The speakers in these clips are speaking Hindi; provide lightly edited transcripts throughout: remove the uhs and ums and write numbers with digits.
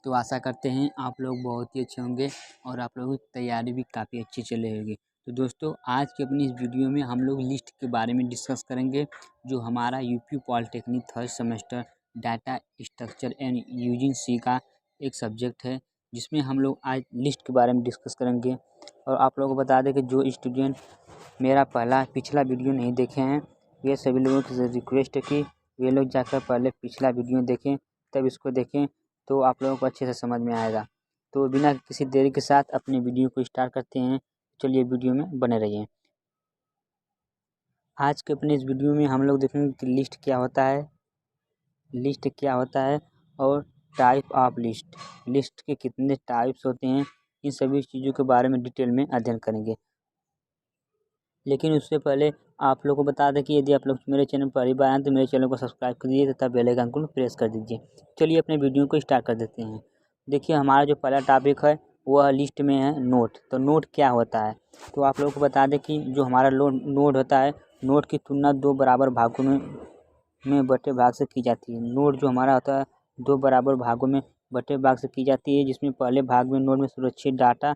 तो आशा करते हैं आप लोग बहुत ही अच्छे होंगे और आप लोगों की तैयारी भी काफ़ी अच्छी चल रही होगी। तो दोस्तों आज की अपनी इस वीडियो में हम लोग लिस्ट के बारे में डिस्कस करेंगे, जो हमारा UP polytechnic third semester data structure and using C का एक सब्जेक्ट है, जिसमें हम लोग आज लिस्ट के बारे में डिस्कस करेंगे। और आप लोगों को बता दें कि जो स्टूडेंट मेरा पिछला वीडियो नहीं देखे हैं, ये सभी लोगों की रिक्वेस्ट है कि वे लोग जाकर पहले पिछला वीडियो देखें, तब इसको देखें तो आप लोगों को अच्छे से समझ में आएगा। तो बिना किसी देरी के साथ अपने वीडियो को स्टार्ट करते हैं। चलिए वीडियो में बने रहिए। आज के अपने इस वीडियो में हम लोग देखेंगे कि लिस्ट क्या होता है और टाइप ऑफ लिस्ट के कितने टाइप्स होते हैं, इन सभी चीज़ों के बारे में डिटेल में अध्ययन करेंगे। लेकिन उससे पहले आप लोगों को बता दें कि यदि आप लोग मेरे चैनल पर पहली बार आए तो मेरे चैनल को सब्सक्राइब कर दीजिए तथा बेल आइकन को प्रेस कर दीजिए। चलिए अपने वीडियो को स्टार्ट कर देते हैं। देखिए हमारा जो पहला टॉपिक है वह लिस्ट में है नोट। तो नोट क्या होता है, तो आप लोगों को बता दें कि जो हमारा नोट होता है, नोट की तुलना दो बराबर भागों में बटे भाग से की जाती है। नोट जो हमारा होता है दो बराबर भागों में बटे भाग से की जाती है, जिसमें पहले भाग में नोट में सुरक्षित डाटा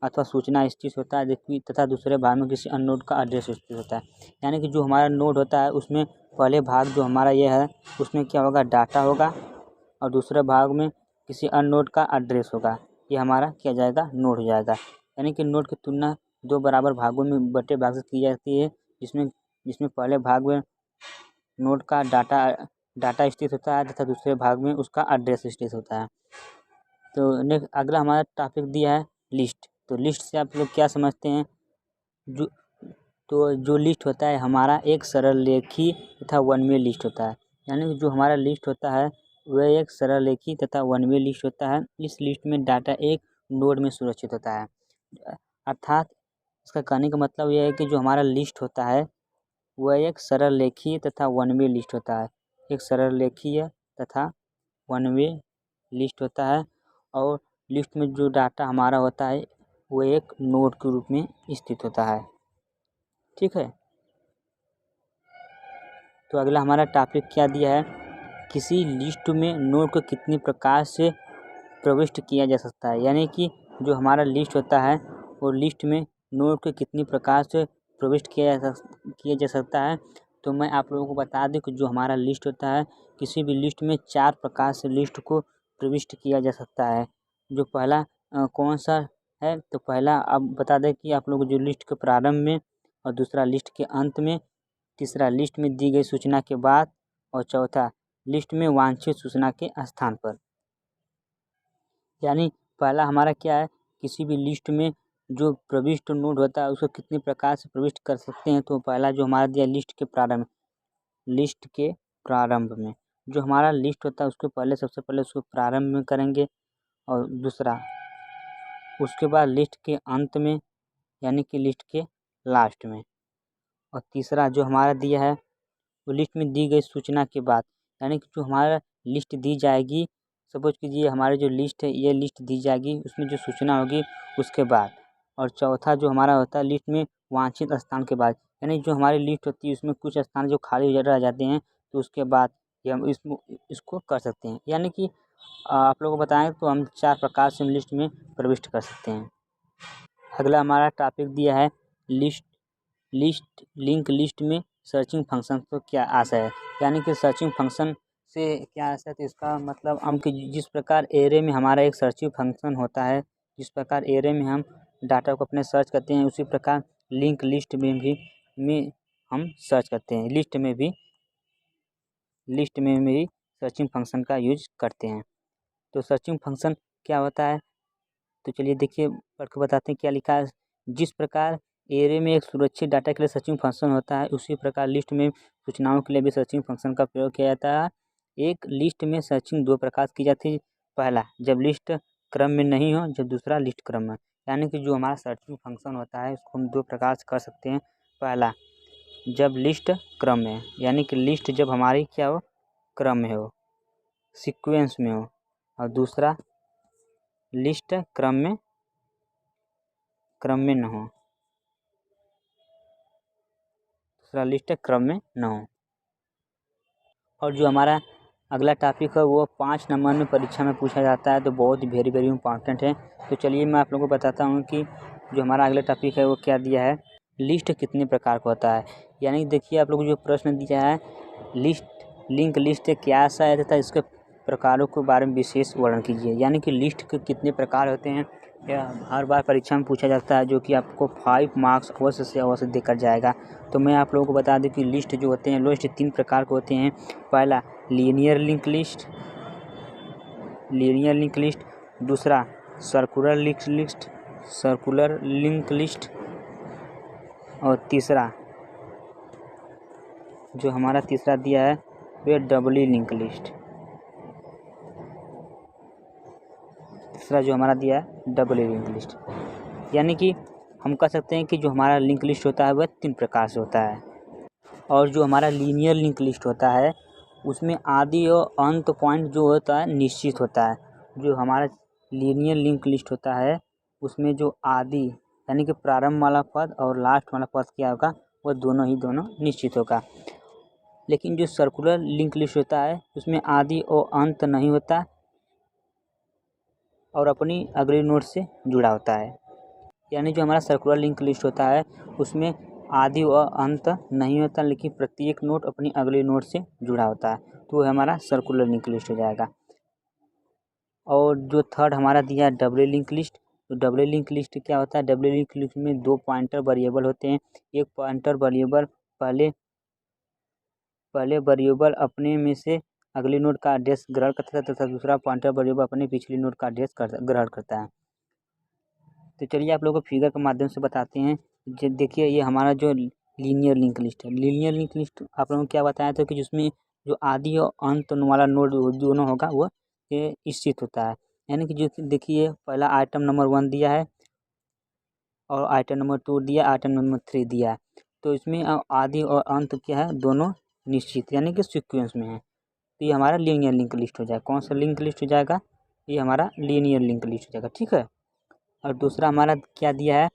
अथवा सूचना स्थित होता है तथा दूसरे भाग में किसी अन्य नोड का एड्रेस स्थित होता है। यानी कि जो हमारा नोड होता है उसमें पहले भाग जो हमारा ये है उसमें क्या होगा, डाटा होगा, और दूसरे भाग में किसी अन्य नोड का एड्रेस होगा। ये हमारा क्या जाएगा, नोड हो जाएगा। यानी कि नोड की तुलना दो बराबर भागों में बटे भाग से की जाती है, जिसमें पहले भाग में नोड का डाटा स्थित होता है तथा दूसरे भाग में उसका एड्रेस स्थित होता है। तो नेक्स्ट अगला हमारा टॉपिक दिया है लिस्ट। तो लिस्ट से आप लोग क्या समझते हैं, जो लिस्ट होता है हमारा एक सरल रेखी तथा वन वे लिस्ट होता है। यानी कि जो हमारा लिस्ट होता है वह एक सरल रेखी तथा वन वे लिस्ट होता है। इस लिस्ट में डाटा एक नोड में सुरक्षित होता है। अर्थात इसका कहने का मतलब यह है कि जो हमारा लिस्ट होता है वह एक सरल रेखीय तथा वन वे लिस्ट होता है। एक सरल रेखीय तथा वन वे लिस्ट होता है, और लिस्ट में जो डाटा हमारा होता है वो एक नोड के रूप में स्थित होता है। ठीक है। तो अगला हमारा टॉपिक क्या दिया है, किसी लिस्ट में नोड को कितनी प्रकार से प्रविष्ट किया जा सकता है। यानी कि जो हमारा लिस्ट होता है वो लिस्ट में नोड को कितनी प्रकार से प्रविष्ट किया जा सकता है। तो मैं आप लोगों को बता दूं कि जो हमारा लिस्ट होता है, किसी भी लिस्ट में 4 प्रकार से लिस्ट को प्रविष्ट किया जा सकता है। जो पहला कौन सा है, तो पहला अब बता दें कि आप लोग जो लिस्ट के प्रारंभ में, और दूसरा लिस्ट के अंत में, तीसरा लिस्ट में दी गई सूचना के बाद, और चौथा लिस्ट में वांछित सूचना के स्थान पर। यानी पहला हमारा क्या है, किसी भी लिस्ट में जो प्रविष्ट नोड होता है उसको कितनी प्रकार से प्रविष्ट कर सकते हैं। तो पहला जो हमारा दिया लिस्ट के प्रारंभ में जो हमारा लिस्ट होता है उसको पहले सबसे पहले उसको प्रारंभ में करेंगे, और दूसरा उसके बाद लिस्ट के अंत में यानी कि लिस्ट के लास्ट में, और तीसरा जो हमारा दिया है वो लिस्ट में दी गई सूचना के बाद। यानी कि जो हमारा लिस्ट दी जाएगी, सपोज कीजिए हमारी जो लिस्ट है ये लिस्ट दी जाएगी, उसमें जो सूचना होगी उसके बाद। और चौथा जो हमारा होता है लिस्ट में वांछित स्थान के बाद। यानी जो हमारी लिस्ट होती है उसमें कुछ स्थान जो खाली रह जाते हैं तो उसके बाद ये हम इसको कर सकते हैं। यानी कि आप लोगों को बताएं तो हम 4 प्रकार से लिस्ट में प्रविष्ट कर सकते हैं। अगला हमारा टॉपिक दिया है लिंक लिस्ट में सर्चिंग फंक्शन तो क्या आशा है। यानी कि सर्चिंग फंक्शन से क्या आशा है, तो इसका मतलब हम कि जिस प्रकार एरे में हमारा एक सर्चिंग फंक्शन होता है, जिस प्रकार एरे में हम डाटा को अपने सर्च करते हैं, उसी प्रकार लिंक लिस्ट में हम सर्च करते हैं। लिस्ट में भी सर्चिंग फंक्शन का यूज करते हैं। तो सर्चिंग फंक्शन क्या होता है, तो चलिए देखिए पढ़ के बताते हैं क्या लिखा है। जिस प्रकार एरे में एक सुरक्षित डाटा के लिए सर्चिंग फंक्शन होता है, उसी प्रकार लिस्ट में सूचनाओं के लिए भी सर्चिंग फंक्शन का प्रयोग किया जाता है। एक लिस्ट में सर्चिंग 2 प्रकार की जाती है। पहला जब लिस्ट क्रम में नहीं हो, जब दूसरा लिस्ट क्रम में। यानी कि जो हमारा सर्चिंग फंक्शन होता है उसको हम 2 प्रकार से कर सकते हैं। पहला जब लिस्ट क्रम में, यानी कि लिस्ट जब हमारी क्या हो, क्रम में हो, सीक्वेंस में हो, और दूसरा लिस्ट क्रम में न हो, दूसरा लिस्ट क्रम में न हो। और जो हमारा अगला टॉपिक है वो 5 नंबर में परीक्षा में पूछा जाता है, तो बहुत ही वेरी वेरी इंपॉर्टेंट है। तो चलिए मैं आप लोगों को बताता हूँ कि जो हमारा अगला टॉपिक है वो क्या दिया है, लिस्ट कितने प्रकार का होता है। यानी देखिए आप लोग को जो प्रश्न दिया है, लिस्ट लिंक लिस्ट क्या सा है तथा इसके प्रकारों के बारे में विशेष वर्णन कीजिए। यानी कि लिस्ट के कितने प्रकार होते हैं, यह हर बार परीक्षा में पूछा जाता है, जो कि आपको 5 मार्क्स अवश्य से अवश्य देकर जाएगा। तो मैं आप लोगों को बता दूं कि लिस्ट जो होते हैं लिस्ट 3 प्रकार के होते हैं। पहला लीनियर लिंक लिस्ट, दूसरा सर्कुलर लिंक लिस्ट और तीसरा जो हमारा तीसरा दिया है वह डबली लिंक लिस्ट। तीसरा जो हमारा दिया है डबली लिंक लिस्ट। यानी कि हम कह सकते हैं कि जो हमारा लिंक लिस्ट होता है वह 3 प्रकार से होता है, और जो हमारा लीनियर लिंक लिस्ट होता है उसमें आदि और अंत पॉइंट जो होता है निश्चित होता है। जो हमारा लीनियर लिंक लिस्ट होता है उसमें जो आदि यानी कि प्रारंभ वाला पद और लास्ट वाला पद क्या होगा, वह दोनों निश्चित होगा। लेकिन जो सर्कुलर लिंक लिस्ट होता है उसमें आदि और अंत नहीं होता और अपनी अगली नोड से जुड़ा होता है। यानी जो हमारा सर्कुलर लिंक लिस्ट होता है उसमें आदि व अंत नहीं होता, लेकिन प्रत्येक नोड अपनी अगली नोड से जुड़ा होता है, तो वह हमारा सर्कुलर लिंक लिस्ट हो जाएगा। और जो थर्ड हमारा दिया है डबल लिंक लिस्ट, तो डबल लिंक लिस्ट क्या होता है, डबल लिंक लिस्ट में 2 पॉइंटर वेरिएबल होते हैं। एक पॉइंटर वेरिएबल पहले वेरिएबल अपने में से अगली नोड का एड्रेस ग्रहण करता है तथा दूसरा पॉइंटर वेरिएबल अपने पिछली नोड का एड्रेस ग्रहण करता है। तो चलिए आप लोगों को फिगर के माध्यम से बताते हैं। देखिए ये हमारा जो लीनियर लिंक लिस्ट है, लीनियर लिंक लिस्ट आप लोगों को क्या बताया था कि जिसमें जो आदि और अंत वाला नोड दोनों होगा वो निश्चित होता है। यानी कि जो देखिए पहला आइटम नंबर 1 दिया है और आइटम नंबर 2 दिया, आइटम नंबर 3 दिया है, तो इसमें आदि और अंत क्या है, दोनों निश्चित यानी कि सीक्वेंस में है। तो ये हमारा लीनियर लिंक लिस्ट हो जाएगा। कौन सा लिंक लिस्ट हो जाएगा, ये हमारा लीनियर लिंक लिस्ट हो जाएगा, ठीक है। और दूसरा हमारा क्या दिया है,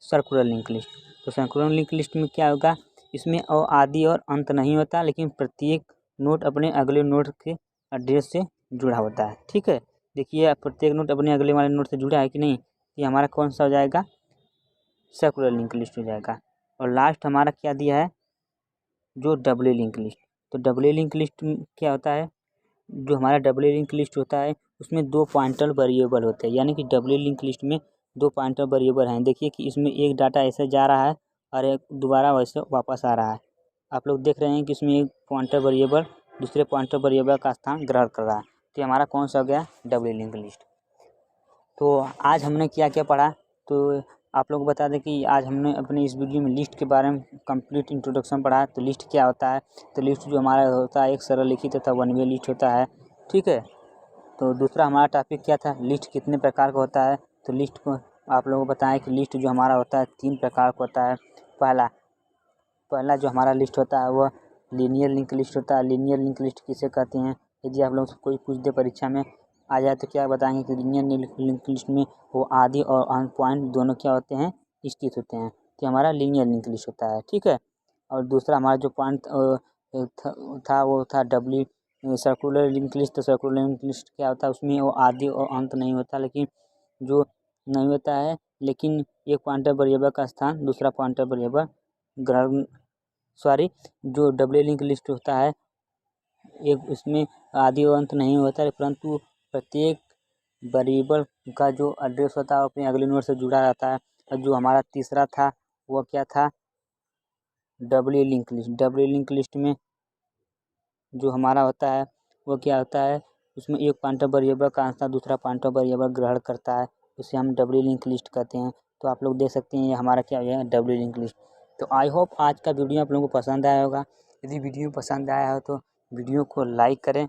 सर्कुलर लिंक लिस्ट। तो सर्कुलर लिंक लिस्ट में क्या होगा, इसमें आदि और अंत नहीं होता, लेकिन प्रत्येक नोड अपने अगले नोड के एड्रेस से जुड़ा होता है, ठीक है। देखिए प्रत्येक नोड अपने अगले वाले नोड से जुड़ा है कि नहीं, ये हमारा कौन सा हो जाएगा, सर्कुलर लिंक लिस्ट हो जाएगा। और लास्ट हमारा क्या दिया है, जो डबल लिंक लिस्ट। तो डबल लिंक लिस्ट क्या होता है, जो हमारा डबल लिंक लिस्ट होता है उसमें 2 पॉइंटर वेरिएबल होते हैं। यानी कि डबल लिंक लिस्ट में 2 पॉइंटर वेरिएबल हैं। देखिए कि इसमें एक डाटा ऐसे जा रहा है और एक दोबारा वैसे वापस आ रहा है। आप लोग देख रहे हैं कि इसमें एक पॉइंटर वेरिएबल दूसरे पॉइंटर वेरिएबल का स्थान ग्रहण कर रहा है। तो हमारा कौन सा हो गया, डबल लिंक लिस्ट। तो आज हमने क्या क्या पढ़ा, तो आप लोग को बता दें कि आज हमने अपने इस वीडियो में लिस्ट के बारे में कंप्लीट इंट्रोडक्शन पढ़ा है। तो लिस्ट क्या होता है, तो लिस्ट जो हमारा होता है एक सरल लिखित तथा वन वे लिस्ट होता है, ठीक है। तो दूसरा हमारा टॉपिक क्या था, लिस्ट कितने प्रकार का होता है। तो लिस्ट को आप लोगों को बताएं कि लिस्ट जो हमारा होता है 3 प्रकार का होता है। पहला जो हमारा लिस्ट होता है वह लीनियर लिंक लिस्ट होता है। लीनियर लिंक लिस्ट किसे कहते हैं, यदि आप लोगों से कोई पूछ दे परीक्षा में आ जाए तो क्या बताएंगे कि लीनियर लिंक लिस्ट में वो आदि और अंत पॉइंट दोनों क्या होते हैं, स्थित होते हैं। तो हमारा लीनियर लिंक लिस्ट होता है, ठीक है। और दूसरा हमारा जो पॉइंट था वो था डबली सर्कुलर लिंक लिस्ट। तो सर्कुलर लिंक लिस्ट क्या होता है, उसमें वो आदि और अंत नहीं होता, लेकिन जो नहीं होता है, लेकिन एक पॉइंटर वेरिएबल का स्थान दूसरा पॉइंटर वेरिएबल ग्रहण जो डबल लिंक लिस्ट होता है एक उसमें आदि और अंत नहीं होता है, परंतु प्रत्येक वेरिएबल का जो एड्रेस होता है अपने अगले नोड से जुड़ा रहता है। और जो हमारा तीसरा था वो क्या था, double link list. Double link list में जो हमारा होता है वो क्या होता है, उसमें एक पॉइंटर वेरिएबल का स्थान दूसरा पॉइंटर वेरिएबल ग्रहण करता है, उसे हम डबल लिंक लिस्ट कहते हैं। तो आप लोग देख सकते हैं ये हमारा क्या है, डबल लिंक लिस्ट। तो आई होप आज का वीडियो आप लोगों को पसंद आया होगा। यदि वीडियो पसंद आया हो तो वीडियो को लाइक करें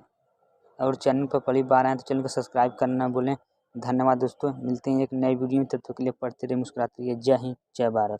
और चैनल पर पहली बार आए तो चैनल को सब्सक्राइब करना ना भूलें। धन्यवाद दोस्तों, मिलते हैं एक नई वीडियो में, तब तक के लिए पढ़ते रहिए, मुस्कुराते रहिए। जय हिंद, जय भारत।